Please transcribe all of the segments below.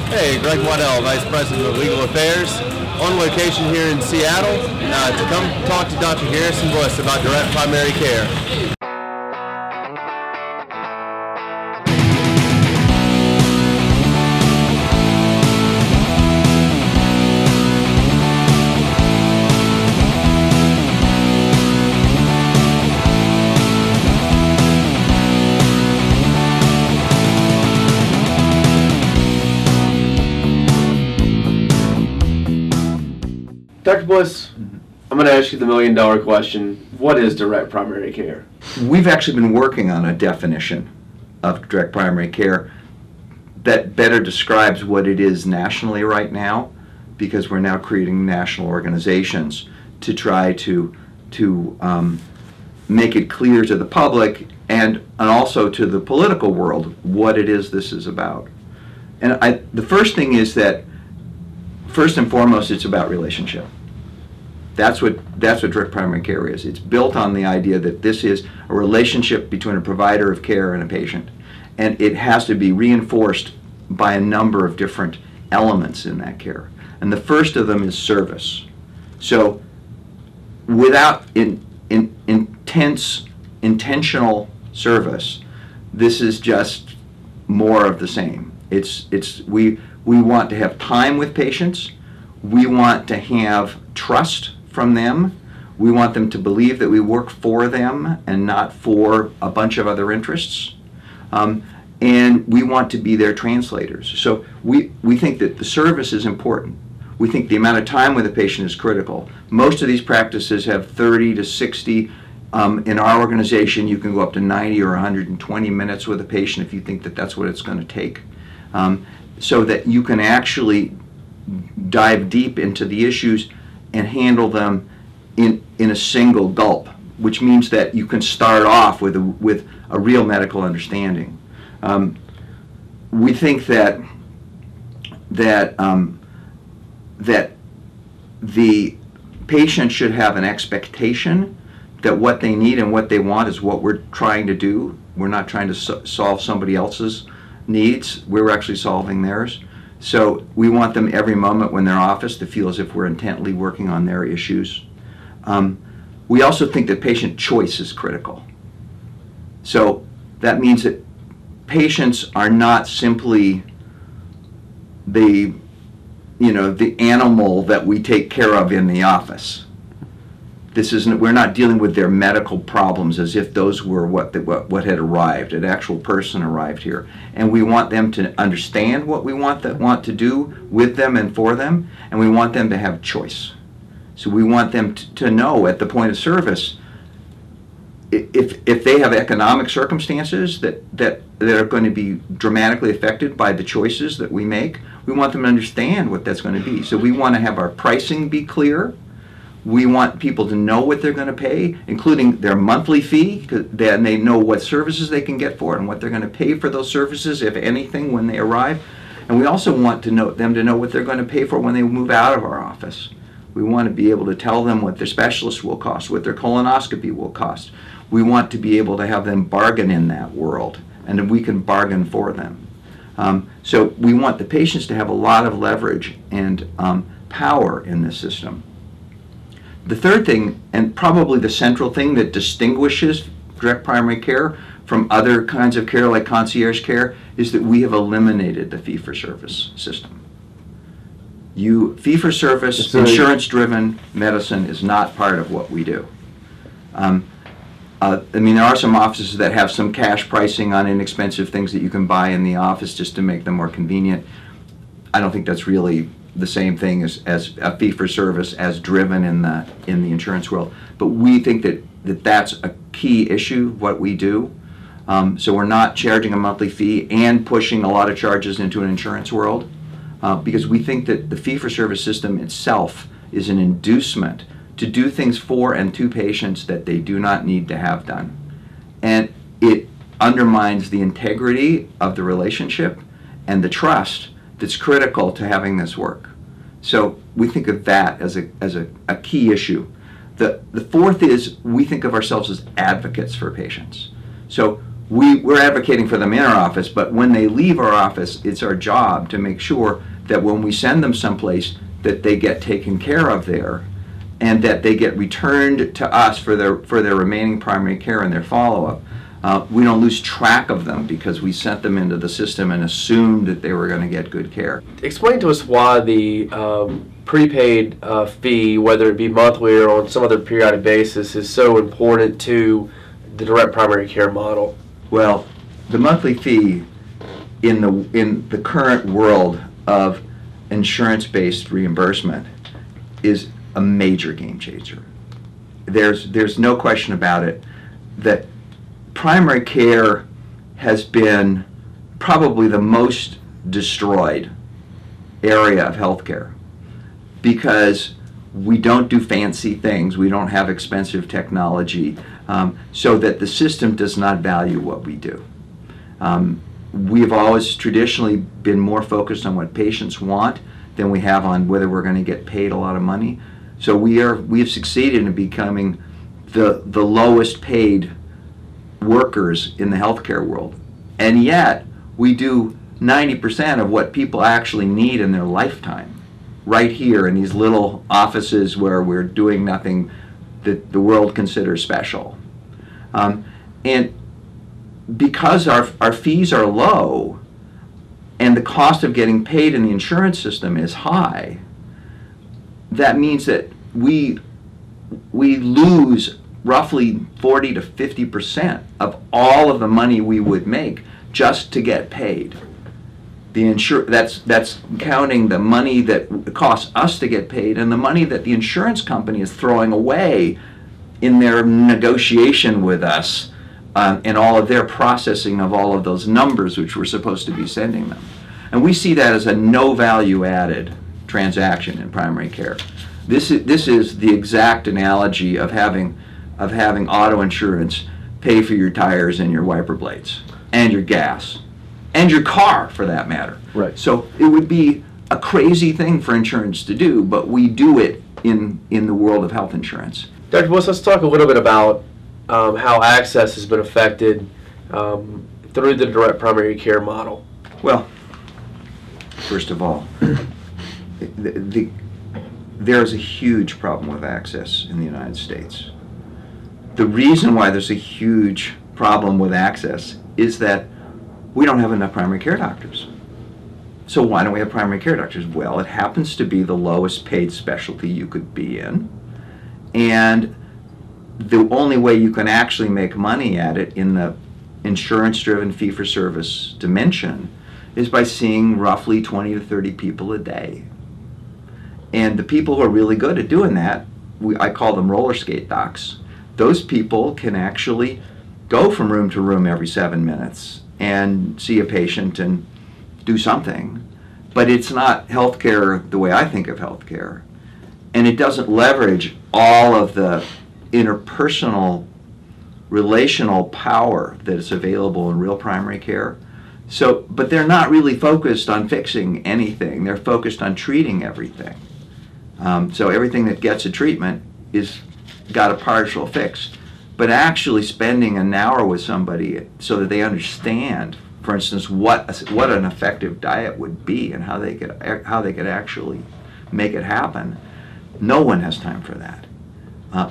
Hey, Greg Waddell, Vice President of Legal Affairs, on location here in Seattle to come talk to Dr. Garrison Bliss about direct primary care. Dr. Bliss, I'm going to ask you the million-dollar question. What is direct primary care? We've actually been working on a definition of direct primary care that better describes what it is nationally right now, because we're now creating national organizations to try to make it clear to the public and also to the political world what it is this is about. And the first thing is that, first and foremost, it's about relationship. That's what direct primary care is. It's built on the idea that this is a relationship between a provider of care and a patient. And it has to be reinforced by a number of different elements in that care. And the first of them is service. So without intense, intentional service, this is just more of the same. We want to have time with patients. We want to have trust from them. We want them to believe that we work for them and not for a bunch of other interests. And we want to be their translators. So we think that the service is important. We think the amount of time with a patient is critical. Most of these practices have 30 to 60. In our organization, you can go up to 90 or 120 minutes with a patient if you think that that's what it's going to take. So that you can actually dive deep into the issues and handle them in a single gulp, which means that you can start off with a real medical understanding. We think that the patient should have an expectation that what they need and what they want is what we're trying to do. We're not trying to solve somebody else's needs. We're actually solving theirs. So we want them every moment when they're in office to feel as if we're intently working on their issues. We also think that patient choice is critical. So that means that patients are not simply the animal that we take care of in the office. We're not dealing with their medical problems as if those were what had arrived. An actual person arrived here, and we want them to understand what we want to do with them and for them, and we want them to have choice. So we want them to know at the point of service if they have economic circumstances that are going to be dramatically affected by the choices that we make. We want them to understand what that's going to be. So we want to have our pricing be clear. We want people to know what they're going to pay, including their monthly fee, then they know what services they can get for it and what they're going to pay for those services, if anything, when they arrive. And we also want them to know what they're going to pay for when they move out of our office. We want to be able to tell them what their specialist will cost, what their colonoscopy will cost. We want to be able to have them bargain in that world, and then we can bargain for them. So we want the patients to have a lot of leverage and power in this system. The third thing, and probably the central thing that distinguishes direct primary care from other kinds of care like concierge care, is that we have eliminated the fee-for-service system. Fee-for-service, insurance-driven medicine is not part of what we do. There are some offices that have some cash pricing on inexpensive things that you can buy in the office just to make them more convenient. I don't think that's really the same thing as a fee-for-service as driven in the insurance world. But we think that's a key issue, what we do. So we're not charging a monthly fee and pushing a lot of charges into an insurance world because we think that the fee-for-service system itself is an inducement to do things for and to patients that they do not need to have done. And it undermines the integrity of the relationship and the trust that's critical to having this work. So we think of that as a key issue. The fourth is we think of ourselves as advocates for patients. So we're advocating for them in our office, but when they leave our office, it's our job to make sure that when we send them someplace, that they get taken care of there, and that they get returned to us for their remaining primary care and their follow-up. We don't lose track of them because we sent them into the system and assumed that they were going to get good care. Explain to us why the prepaid fee, whether it be monthly or on some other periodic basis, is so important to the direct primary care model. Well, the monthly fee in the current world of insurance-based reimbursement is a major game changer. There's no question about it that primary care has been probably the most destroyed area of healthcare because we don't do fancy things, we don't have expensive technology, so that the system does not value what we do. We have always traditionally been more focused on what patients want than we have on whether we're going to get paid a lot of money. So we have succeeded in becoming the lowest paid workers in the healthcare world, and yet we do 90% of what people actually need in their lifetime right here in these little offices where we're doing nothing that the world considers special. And because our fees are low and the cost of getting paid in the insurance system is high, that means that we lose roughly 40 to 50% of all of the money we would make just to get paid. That's counting the money that it costs us to get paid and the money that the insurance company is throwing away in their negotiation with us and all of their processing of all of those numbers which we're supposed to be sending them. And we see that as a no value added transaction in primary care. This is the exact analogy of having auto insurance pay for your tires and your wiper blades and your gas and your car for that matter. Right. So it would be a crazy thing for insurance to do, but we do it in the world of health insurance. Dr. Bliss, let's talk a little bit about how access has been affected through the direct primary care model. Well, first of all, there's a huge problem with access in the United States. The reason why there's a huge problem with access is that we don't have enough primary care doctors. So why don't we have primary care doctors? Well, it happens to be the lowest paid specialty you could be in, and the only way you can actually make money at it in the insurance-driven fee-for-service dimension is by seeing roughly 20 to 30 people a day. And the people who are really good at doing that, I call them roller skate docs. Those people can actually go from room to room every 7 minutes and see a patient and do something. But it's not healthcare the way I think of healthcare. And it doesn't leverage all of the interpersonal, relational power that is available in real primary care. So, but they're not really focused on fixing anything. They're focused on treating everything. So everything that gets a treatment is got a partial fix. But actually spending an hour with somebody so that they understand, for instance, what an effective diet would be and how they could actually make it happen, no one has time for that,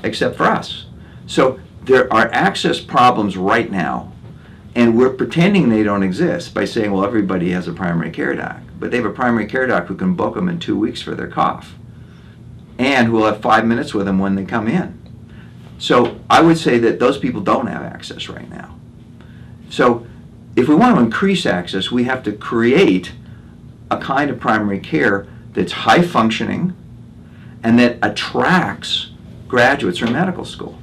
except for us. So there are access problems right now, and we're pretending they don't exist by saying, well, everybody has a primary care doc, but they have a primary care doc who can book them in 2 weeks for their cough, and who will have 5 minutes with them when they come in. So I would say that those people don't have access right now. So if we want to increase access, we have to create a kind of primary care that's high functioning and that attracts graduates from medical school.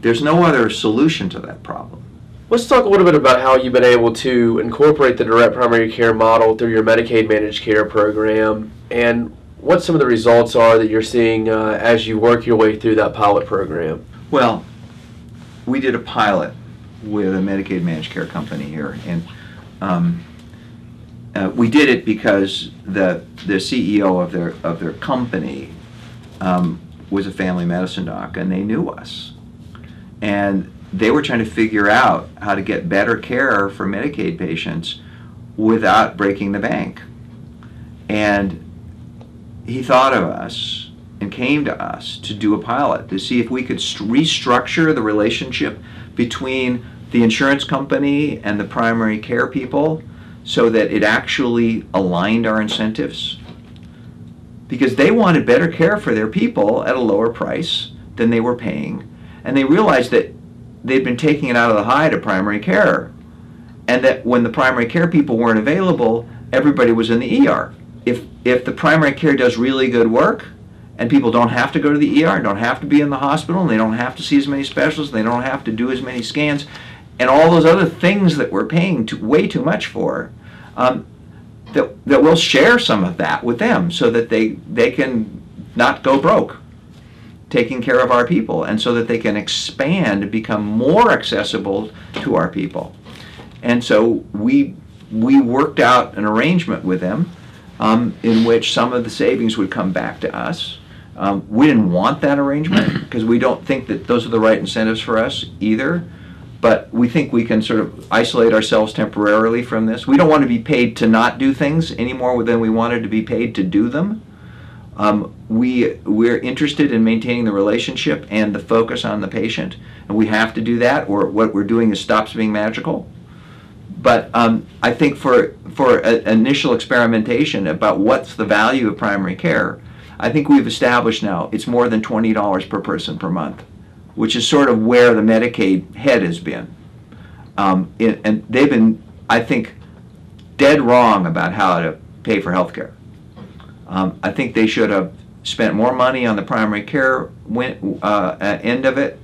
There's no other solution to that problem. Let's talk a little bit about how you've been able to incorporate the direct primary care model through your Medicaid managed care program, and what some of the results are that you're seeing as you work your way through that pilot program. Well, we did a pilot with a Medicaid managed care company here, and we did it because the CEO of their company was a family medicine doc, and they knew us. And they were trying to figure out how to get better care for Medicaid patients without breaking the bank. And he thought of us and came to us to do a pilot to see if we could restructure the relationship between the insurance company and the primary care people so that it actually aligned our incentives. Because they wanted better care for their people at a lower price than they were paying. And they realized that they'd been taking it out of the high to primary care. And that when the primary care people weren't available, everybody was in the ER. If the primary care does really good work, and people don't have to go to the ER, and don't have to be in the hospital, and they don't have to see as many specialists, and they don't have to do as many scans, and all those other things that we're paying way too much for, that we'll share some of that with them so that they can not go broke taking care of our people, and so that they can expand and become more accessible to our people. And so we worked out an arrangement with them in which some of the savings would come back to us. We didn't want that arrangement because we don't think that those are the right incentives for us either. But we think we can sort of isolate ourselves temporarily from this. We don't want to be paid to not do things any more than we wanted to be paid to do them. We're interested in maintaining the relationship and the focus on the patient, and we have to do that, or what we're doing is stops being magical. But I think for initial experimentation about what's the value of primary care, I think we've established now it's more than $20 per person per month, which is sort of where the Medicaid head has been. And they've been, I think, dead wrong about how to pay for health care. I think they should have spent more money on the primary care end of it.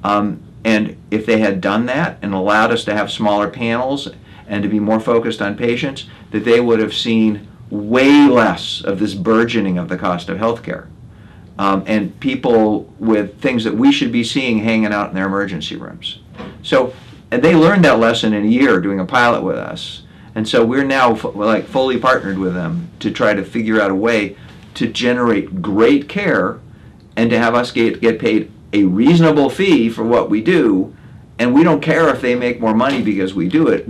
And if they had done that and allowed us to have smaller panels and to be more focused on patients, that they would have seen way less of this burgeoning of the cost of health care. And people with things that we should be seeing hanging out in their emergency rooms. So, and they learned that lesson in a year doing a pilot with us. And so we're now fully partnered with them to try to figure out a way to generate great care and to have us get paid a reasonable fee for what we do. And we don't care if they make more money because we do it.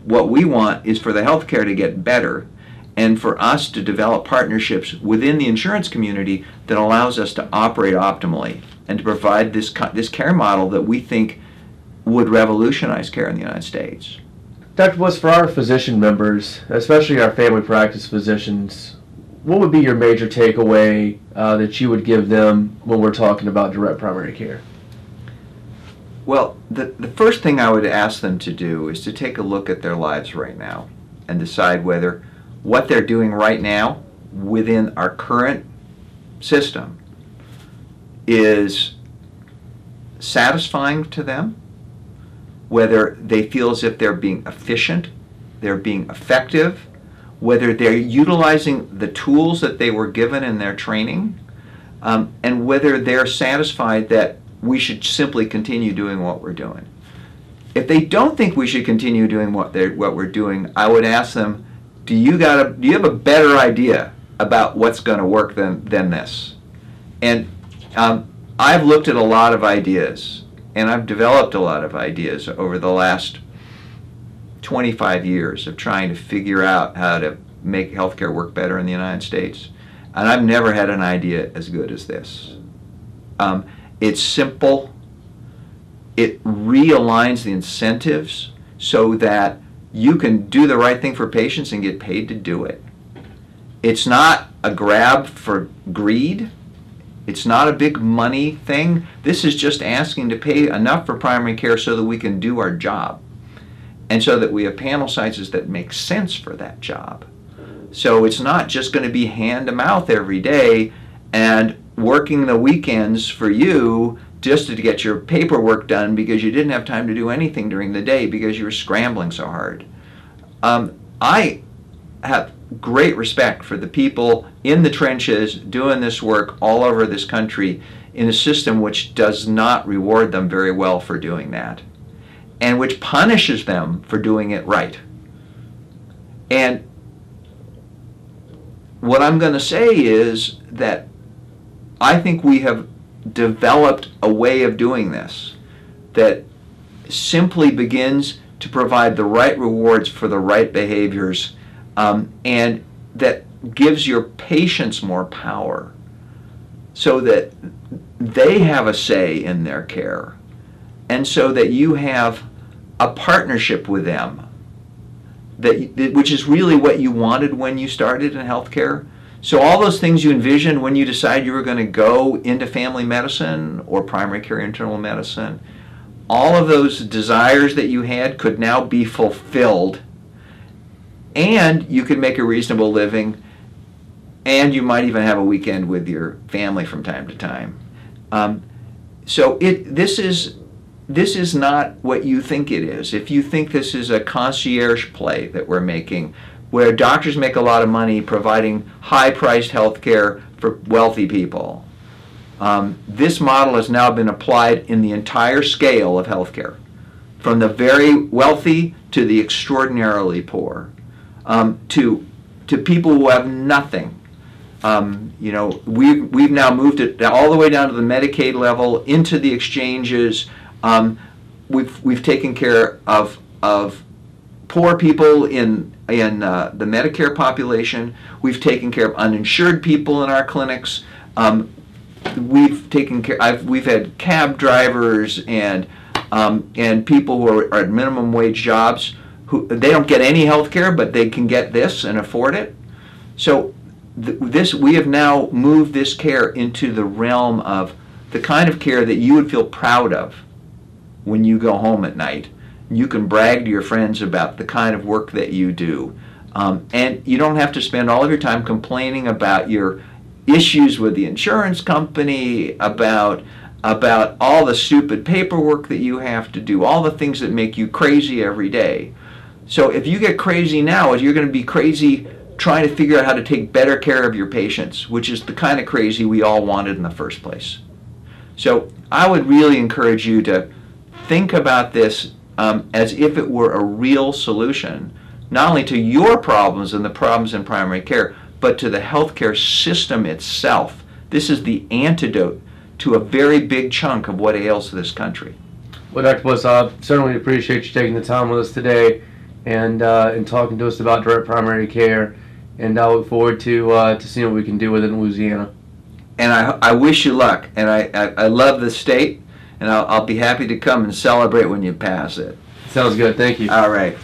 What we want is for the healthcare to get better and for us to develop partnerships within the insurance community that allows us to operate optimally and to provide this care model that we think would revolutionize care in the United States. Dr. Bliss, for our physician members, especially our family practice physicians, what would be your major takeaway that you would give them when we're talking about direct primary care? Well, the first thing I would ask them to do is to take a look at their lives right now and decide whether what they're doing right now within our current system is satisfying to them, whether they feel as if they're being efficient, they're being effective, whether they're utilizing the tools that they were given in their training, and whether they're satisfied that we should simply continue doing what we're doing. If they don't think we should continue doing what we're doing, I would ask them, do you have a better idea about what's going to work than this? And I've looked at a lot of ideas, and I've developed a lot of ideas over the last 25 years of trying to figure out how to make healthcare work better in the United States. And I've never had an idea as good as this. It's simple. It realigns the incentives so that you can do the right thing for patients and get paid to do it. It's not a grab for greed. It's not a big money thing. This is just asking to pay enough for primary care so that we can do our job, and so that we have panel sizes that make sense for that job. So it's not just going to be hand to mouth every day and working the weekends for you just to get your paperwork done because you didn't have time to do anything during the day because you were scrambling so hard. I have great respect for the people in the trenches doing this work all over this country in a system which does not reward them very well for doing that, and which punishes them for doing it right. And what I'm going to say is that I think we have developed a way of doing this that simply begins to provide the right rewards for the right behaviors, and that gives your patients more power so that they have a say in their care, and so that you have a partnership with them, which is really what you wanted when you started in healthcare. So all those things you envisioned when you decided you were going to go into family medicine or primary care internal medicine, all of those desires that you had could now be fulfilled, and you could make a reasonable living, and you might even have a weekend with your family from time to time. So this is not what you think it is. If you think this is a concierge play that we're making, where doctors make a lot of money providing high-priced health care for wealthy people, this model has now been applied in the entire scale of healthcare, from the very wealthy to the extraordinarily poor, to people who have nothing. We've now moved it all the way down to the Medicaid level, into the exchanges. We've taken care of poor people in the Medicare population. We've taken care of uninsured people in our clinics. We've had cab drivers and people who are at minimum wage jobs who they don't get any health care, but they can get this and afford it. So we have now moved this care into the realm of the kind of care that you would feel proud of when you go home at night. You can brag to your friends about the kind of work that you do. And you don't have to spend all of your time complaining about your issues with the insurance company, about all the stupid paperwork that you have to do, all the things that make you crazy every day. So if you get crazy now, you're going to be crazy trying to figure out how to take better care of your patients, which is the kind of crazy we all wanted in the first place. So I would really encourage you to think about this as if it were a real solution, not only to your problems and the problems in primary care, but to the healthcare system itself. This is the antidote to a very big chunk of what ails this country. Well, Dr. Bliss, I certainly appreciate you taking the time with us today and talking to us about direct primary care. And I look forward to seeing what we can do with it in Louisiana. And I wish you luck. And I love the state, and I'll be happy to come and celebrate when you pass it. Sounds good. Thank you. All right.